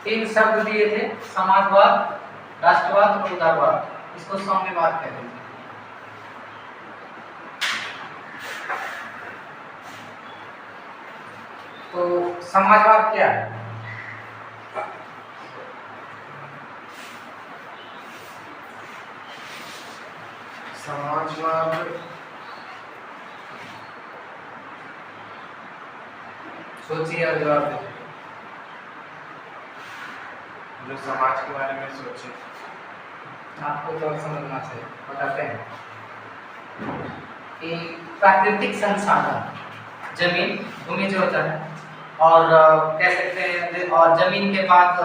तीन शब्द दिए थे, समाजवाद, राष्ट्रवाद और उदारवाद। इसको साम्यवाद कहते हैं। तो समाजवाद क्या है? समाजवाद सोचिए और जवाब दीजिए। जो समाज के बारे में सोचे। आपको तो समझना चाहिए, बताते हैं कि प्राकृतिक संसाधन, जमीन, भूमि जो होता है, और कह सकते हैं, और जमीन के बाद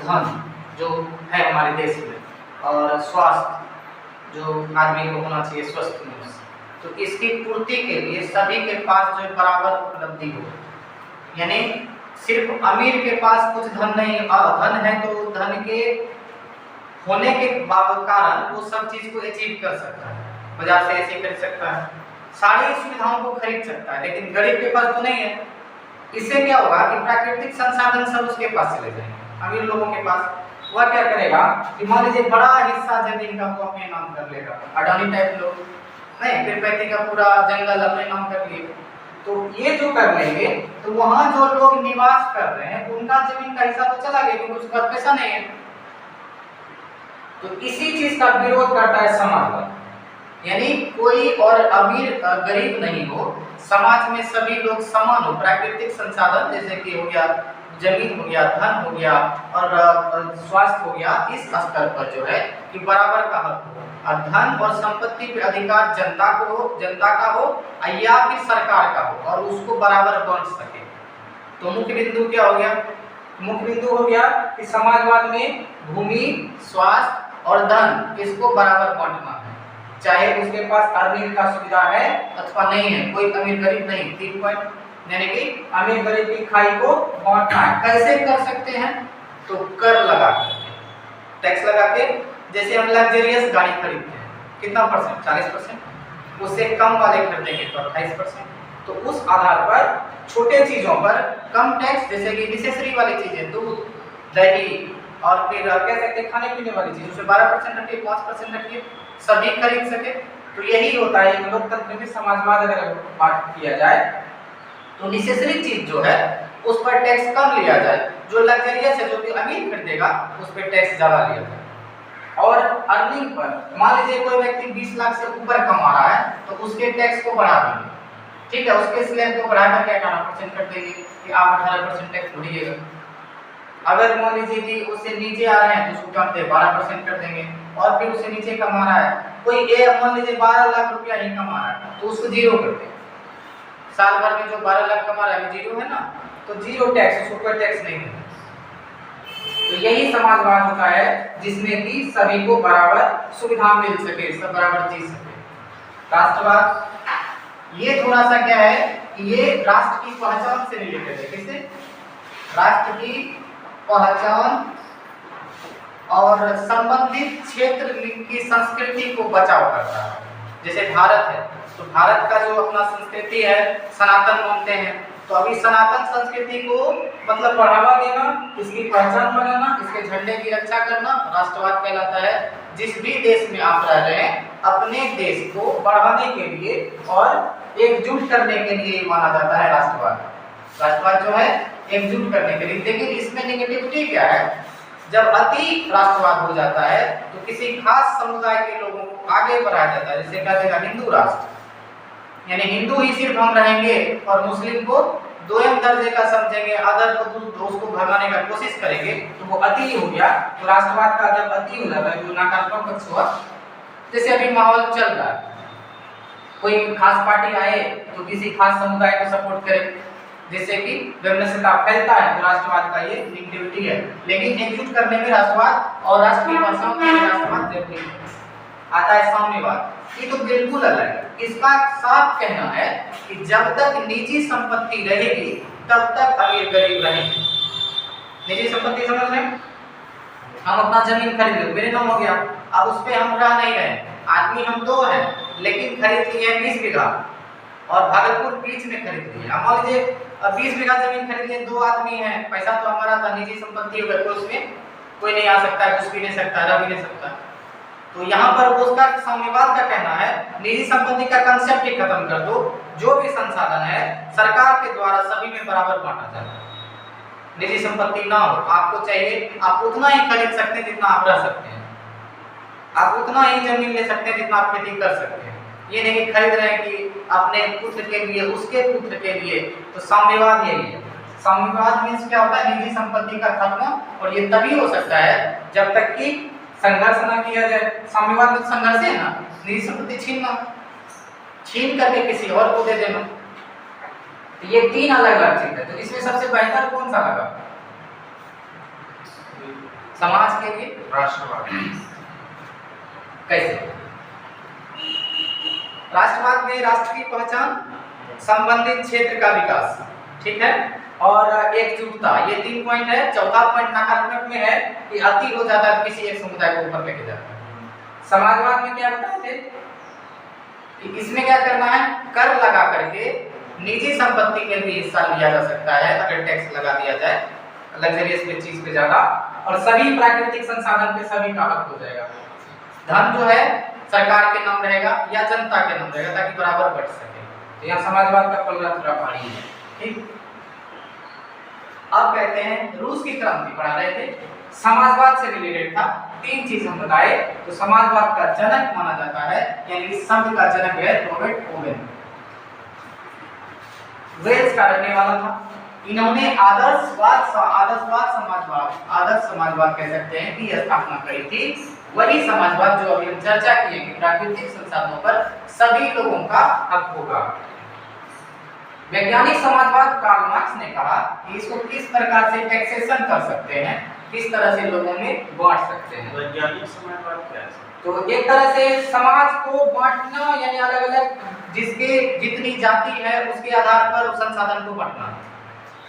धन जो है हमारे देश में, और स्वास्थ्य जो आदमी को होना चाहिए, स्वस्थ मनुष्य, तो इसकी पूर्ति के लिए सभी के पास जो बराबर उपलब्धि हो। यानी सिर्फ अमीर के पास कुछ धन नहीं, धन है तो धन के होने के कारण वो सब चीज को अचीव कर सकता है, बाजार से ऐसे खरीद सकता है, सारी सुविधाओं को खरीद सकता है, लेकिन गरीब के पास तो नहीं है। इससे क्या होगा कि प्राकृतिक संसाधन सब उसके पास चले जाएंगे। अमीर लोगों के पास वह क्या करेगा कि मान लीजिए बड़ा हिस्सा जमीन का वो अपने नाम कर लेगा, अडानी टाइप लोग नहीं, फिर पैती का पूरा जंगल अपने नाम कर लिए, तो ये जो कर लेंगे तो वहां जो लोग निवास कर रहे हैं उनका जमीन का हिस्सा तो चला गया, क्योंकि उसके पास पैसा नहीं है। तो इसी चीज का विरोध करता है समाजवाद। यानी कोई और अमीर गरीब नहीं हो, समाज में सभी लोग समान हो, प्राकृतिक संसाधन जैसे कि हो गया जमीन, हो गया धन, हो गया और स्वास्थ्य हो गया, इस स्तर पर जो है कि बराबर का हक हो, और धन और संपत्ति पे अधिकार जनता को हो, जनता का हो या फिर सरकार का हो, और उसको बराबर बांट सके। तो मुख्य बिंदु क्या हो गया? मुख्य बिंदु हो गया कि समाजवाद में भूमि, स्वास्थ्य और धन इसको बराबर बांटना है, चाहे उसके पास अर्निंग का सुविधा है अथवा नहीं है, कोई अमीर गरीब नहीं। 3 पॉइंट, यानी कि अमीर गरीब की खाई को बांटना है। कैसे कर सकते हैं? तो कर लगा के, टैक्स लगा के, जैसे हम लग्जरियस गाड़ी खरीदते हैं, कितना परसेंट? 40%, उससे कम वाले खरीदेंगे तो 28%। तो उस आधार पर छोटे चीजों पर कम टैक्स, जैसे कि नेसेसरी वाली चीजें, दूध, दही, और फिर कह सकते हैं खाने पीने वाली चीज, उसमें 12% रखिए, 5% रखिए, सभी खरीद सके। तो यही होता है लोकतंत्र में समाजवाद। अगर बात किया जाए तो नेसेसरी चीज जो है उस पर टैक्स कम लिया जाए, जो लग्जरियस है, जो कि अमीर खरीदेगा उस पर टैक्स ज्यादा लिया जाए। और अर्निंग पर मान लीजिए कोई व्यक्ति 20 लाख से ऊपर कमा रहा है तो उसके टैक्स को बढ़ा देंगे, ठीक है, उसके स्लैब को बढ़ा करके 18% कर देंगे कि आप 18% टैक्स भरिएगा। अगर मान लीजिए कि उससे नीचे आ रहे हैं तो उसको कम 12% कर देंगे, और फिर उससे नीचे कमा रहा है कोई मान लीजिए 12 लाख रुपया ही कमा रहा है तो उसको 0 कर देंगे। साल भर में जो 12 लाख कमा रहा है 0 है ना, तो 0 टैक्स, उसको कोई टैक्स नहीं देना। तो यही समाजवाद होता है जिसमें कि सभी को बराबर सुविधा मिल सके, सब बराबर जी सके। राष्ट्रवाद ये थोड़ा सा क्या है कि ये राष्ट्र की पहचान से रिलेटेड है। किससे? राष्ट्र की पहचान और संबंधित क्षेत्र की संस्कृति को बचाव करता है। जैसे भारत है तो भारत का जो अपना संस्कृति है सनातन मानते हैं, तो अभी सनातन संस्कृति को मतलब बढ़ावा देना, इसकी पहचान बनाना, इसके झंडे की रक्षा करना राष्ट्रवाद कहलाता है। जिस भी देश में आप रह रहे हैं अपने देश को बढ़ाने के लिए और एकजुट करने के लिए माना जाता है राष्ट्रवाद। राष्ट्रवाद जो है एकजुट करने के लिए, लेकिन इसमें नेगेटिविटी क्या है? जब अति राष्ट्रवाद हो जाता है तो किसी खास समुदाय के लोगों को आगे बढ़ाया जाता है, जैसे कहा जाएगा हिंदू राष्ट्र, यानी हिंदू ही सिर्फ हम रहेंगे और मुस्लिम को दोयम दर्जे का समझेंगे, अदर को उसको भगाने का कोशिश करेंगे, तो वो अति हो गया। तो राष्ट्रवाद का जब अति हो जाता है तो नकारात्मक पक्ष हुआ। जैसे अभी माहौल चल रहा है, कोई खास पार्टी आए तो किसी खास समुदाय को सपोर्ट करे, जिससे कि विभिन्नता फैलता है, तो राष्ट्रवाद का ये नेगेटिविटी है। लेकिन एकजुट करने में राष्ट्रवाद और राष्ट्रीय भाषाओं में राष्ट्रवाद जरूरी है। आता है साम्यवाद, ये तो बिल्कुल अलग है। इसका साफ कहना है कि जब तक निजी संपत्ति रहेगी तब तक अमीर गरीब रहेंगे। निजी संपत्ति समझ रहे हैं? हम अपना जमीन खरीद लो, मेरे नाम हो गया, अब उस पे हम रह नहीं रहे, आदमी हम 2 हैं, लेकिन खरीद लिए 20 बीघा और भागलपुर बीच में खरीद लिए। मान लीजिए अब 20 बीघा जमीन खरीद लिए, 2 आदमी हैं, पैसा तो हमारा था, निजी संपत्ति हो गई, तो उसमें कोई नहीं आ सकता, कुछ भी नहीं सकता, रह भी नहीं सकता। तो यहाँ पर उसका साम्यवाद का कहना है निजी संपत्ति का कंसेप्ट ही खत्म कर दो, जो भी संसाधन है सरकार के द्वारा सभी में बराबर बांटा जाए, निजी संपत्ति ना हो। आपको चाहिए आप उतना ही खरीद सकते हैं जितना आप रह सकते हैं, आप उतना ही जमीन ले सकते हैं जितना आप खेती कर सकते हैं। ये नहीं खरीद रहे हैं कि अपने पुत्र के लिए, उसके पुत्र के लिए। तो साम्यवाद यही है। साम्यवाद मीन्स क्या होता है? निजी संपत्ति का खत्म, और ये तभी हो सकता है जब तक कि संघर्ष ना किया जाए। साम्यवाद में संघर्ष है ना, निजी संपत्ति छीन करके किसी और को दे देना। तो ये 3 अलग अलग चीज है। तो इसमें सबसे बेहतर कौन सा लगा समाज के लिए? राष्ट्रवाद। कैसे? राष्ट्रवाद में राष्ट्र की पहचान, संबंधित क्षेत्र का विकास, ठीक है, और एकजुटता, ये 3 पॉइंट है। चौथा पॉइंट नकारात्मक में है कि अति हो जाता है, किसी एक समुदाय को ऊपर लेके जाता है। समाजवाद में क्या बताते थे कि इसमें क्या करना है? कर लगा करके निजी संपत्ति में भी हिस्सा लिया जा सकता है अगर टैक्स लगा दिया जाए लग्जरियस चीज पे ज्यादा, और सभी प्राकृतिक संसाधन पे सभी का हक हो जाएगा। धन जो है सरकार के नाम रहेगा या जनता के नाम रहेगा, ताकि बराबर बट सके। तो यहाँ समाजवाद का पलड़ा थोड़ा भारी है, ठीक। अब कहते हैं रूस की क्रांति पढ़ा रहे थे, समाजवाद से रिलेटेड था। 3 चीज हम बताए। तो समाजवाद का जनक माना जाता है, यानी इस शब्द का जनक है रॉबर्ट ओवेन, वेल्स का रहने वाला था। इन्होंने आदर्श समाजवाद कह सकते हैं की स्थापना करी थी। वही समाजवाद जो अभी हम चर्चा किए कि प्राकृतिक संसाधनों पर सभी लोगों का हक होगा। वैज्ञानिक समाजवाद कार्ल मार्क्स ने कहा कि इसको किस प्रकार से टैक्सेशन कर सकते हैं, किस तरह से लोगों में बांट सकते हैं। वैज्ञानिक समाजवाद क्या है? तो एक तरह से समाज को बांटना, यानी अलग अलग जिसके जितनी जाति है उसके आधार पर उस संसाधन को बांटना,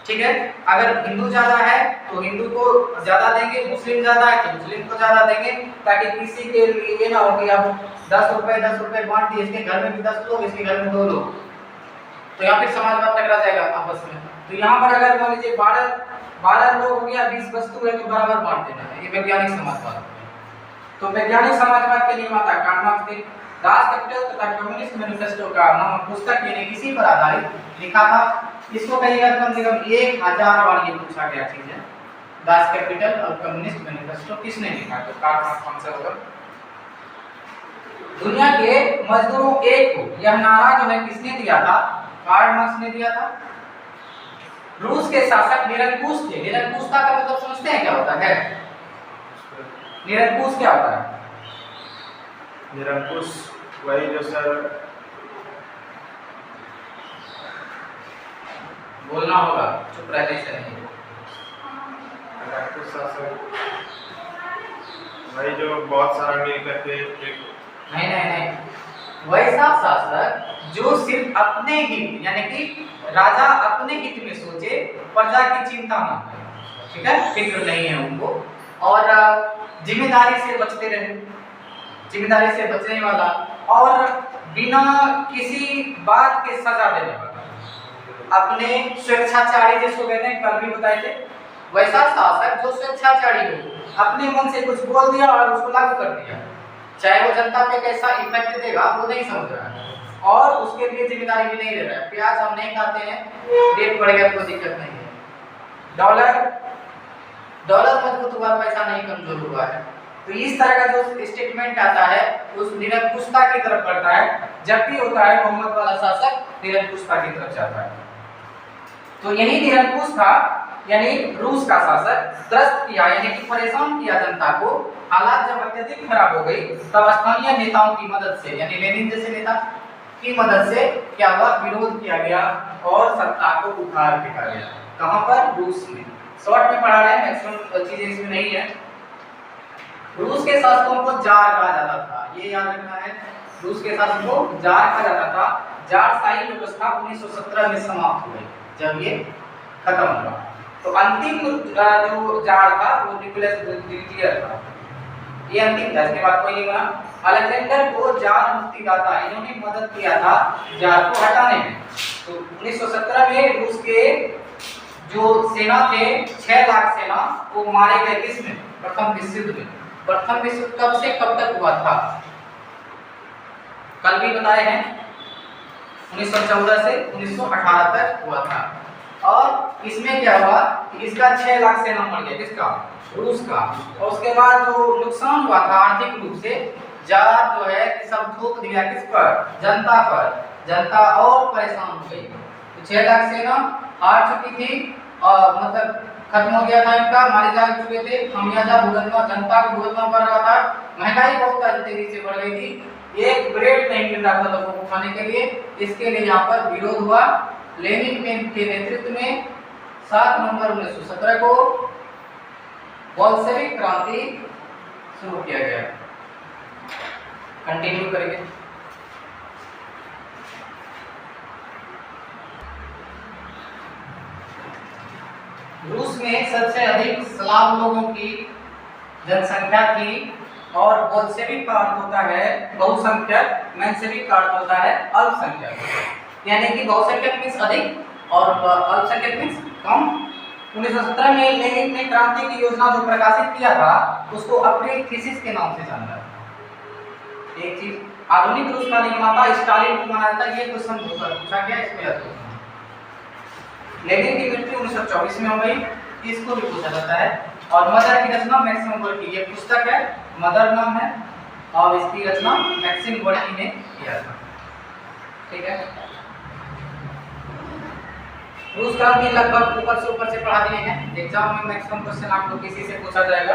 ठीक है। अगर हिंदू ज्यादा है तो हिंदू को ज्यादा देंगे, मुस्लिम ज्यादा है तो मुस्लिम को ज्यादा देंगे, ताकि किसी के लिए ये ना हो कि अब 10 रुपए बांट दिए, इसके घर में भी 10 लोग, इसके घर में 2 लोग, तो यहाँ फिर समाजवाद टकरा जाएगा आपस में। तो यहाँ पर अगर मान लीजिए 12 लोग हो गया, 20 वस्तु है तो बराबर बांट देना है, ये वैज्ञानिक समाजवाद। तो वैज्ञानिक समाजवाद के निर्माता कार्ल मार्क्स ने दास कैपिटल तथा कम्युनिस्ट मैनिफेस्टो का नाम पुस्तक यानी इसी पर आधारित लिखा था। इसको कहिएगा कम से कम 1000 बार ये पूछा गया चीज है, दास कैपिटल और कम्युनिस्ट मैनिफेस्टो किसने लिखा? तो कार्ल मार्क्स कौन सा होगा? दुनिया के मजदूरों एक को, यह नारा जो है किसने दिया था? कार्ल मार्क्स ने दिया था। रूस के शासक निरंकुश थे। निरंकुशता का मतलब समझते हैं क्या होता है? निरंकुश क्या होता है? निरंकुश वही जो सर बोलना होगा, चुप रहने से नहीं। निरंकुश शासक वही जो बहुत सारा मिल करके नहीं, वैसा शासक जो सिर्फ अपने हित, यानी कि राजा अपने हित में सोचे, प्रजा की चिंता ना करे, ठीक है, फिक्र नहीं है उनको, और जिम्मेदारी से बचते रहे, जिम्मेदारी से बचने वाला, और बिना किसी बात के सजा देने वाला, अपने स्वेच्छाचारी जिसको कहते हैं, कल भी बताए थे, वैसा शासक जो स्वेच्छाचारी हो, अपने मन से कुछ बोल दिया और उसको लागू कर दिया, चाहे वो जनता पे कैसा इफेक्ट देगा वो नहीं समझ रहा है, और उसके लिए जिम्मेदारी भी नहीं ले रहा है। प्याज हम नहीं खाते हैं, रेट बढ़ गया, कोई दिक्कत नहीं है। डॉलर मजबूत हुआ, पैसा नहीं कमजोर हुआ है। तो इस तरह का जो स्टेटमेंट आता है उस निरंकुशता की तरफ बढ़ता है। जब भी होता है मोहम्मद वाला शासक निरंकुशता की तरफ जाता है। तो यही निरंकुश था, यानी रूस का शासक त्रस्त किया, यानी कि परेशान किया जनता को। हालात जब अत्यधिक खराब हो गई तब स्थानीय नेताओं की मदद से, यानी लेनिन जैसे नेता की मदद से क्या हुआ? विरोध किया गया और सत्ता को उखाड़ फेंका गया। कहां पर? रूस में। शॉर्ट में पढ़ा रहे हैं, मैक्सिमम चीजें इसमें नहीं है। रूस के शासकों को जार कहा जाता था, ये याद रखना है। रूस के शासकों को जार कहा जाता था। जारशाही व्यवस्था 1917 में समाप्त हो गई जब ये खत्म हुआ। तो अंतिम जो जार था वो निकोलस द्वितीय था। ये अंतिम था, इसके बाद कोई नहीं बना। अलेक्जेंडर को जार मुक्तिदाता, इन्होंने मदद किया था जार को हटाने में। तो 1917 में रूस के जो सेना थे 6 लाख सेना, वो मारे गए किसमें? प्रथम विश्व युद्ध में। प्रथम विश्व युद्ध कब से कब तक हुआ था? कल भी बताए हैं, 1914 से 1918 तक हुआ था। और इसमें क्या हुआ कि इसका 6 लाख सेना मर गया, किसका? रूस का। और उसके बाद जो नुकसान हुआ था आर्थिक रूप से, जार जो है सब थोप दिया किस पर? जनता पर। जनता और परेशान हो गई। तो 6 लाख सेना हार चुकी थी और मतलब खत्म हो गया था इनका, मारे जा चुके थे, खमियाजा भुगतना जनता को भुगतना पड़ रहा था। महंगाई बहुत तेजी से बढ़ गई थी, एक ब्रेड नहीं मिल रहा था लोगों को खाने के लिए। इसके लिए यहाँ पर विरोध हुआ। लेनिन के नेतृत्व में 7 नवंबर 1917 को बोल्शेविक क्रांति शुरू किया गया। कंटिन्यू करेंगे। रूस में सबसे अधिक स्लाव लोगों की जनसंख्या थी और बोल्शेविक का अर्थ होता है बहुसंख्यक, मेंशेविक का अर्थ होता है अल्पसंख्यक। यानी कि बहुसंख्यक मींस अधिक और अल्पसंख्यक मींस कम। 1917 में लेनिन ने क्रांति की योजना जो प्रकाशित किया था उसको अप्रिल थीसिस के नाम से जाना जाता है। एक चीज, आधुनिक रूस का निर्माता स्टालिन को माना जाता है। ये क्वेश्चन पूछा गया, इसमें याद रखना। लेनिन की मृत्यु 1924 में हो गई, इसको भी पूछा जाता है। और मदर की रचना मैक्सिम गोर्की, ये पुस्तक है, मदर नाम है, और इसकी रचना मैक्सिम गोर्की ने किया था। ठीक है, रूस क्रांति लगभग ऊपर से पढ़ा दिए हैं। एग्जाम में मैक्सिमम क्वेश्चन आपको किसी से पूछा जाएगा।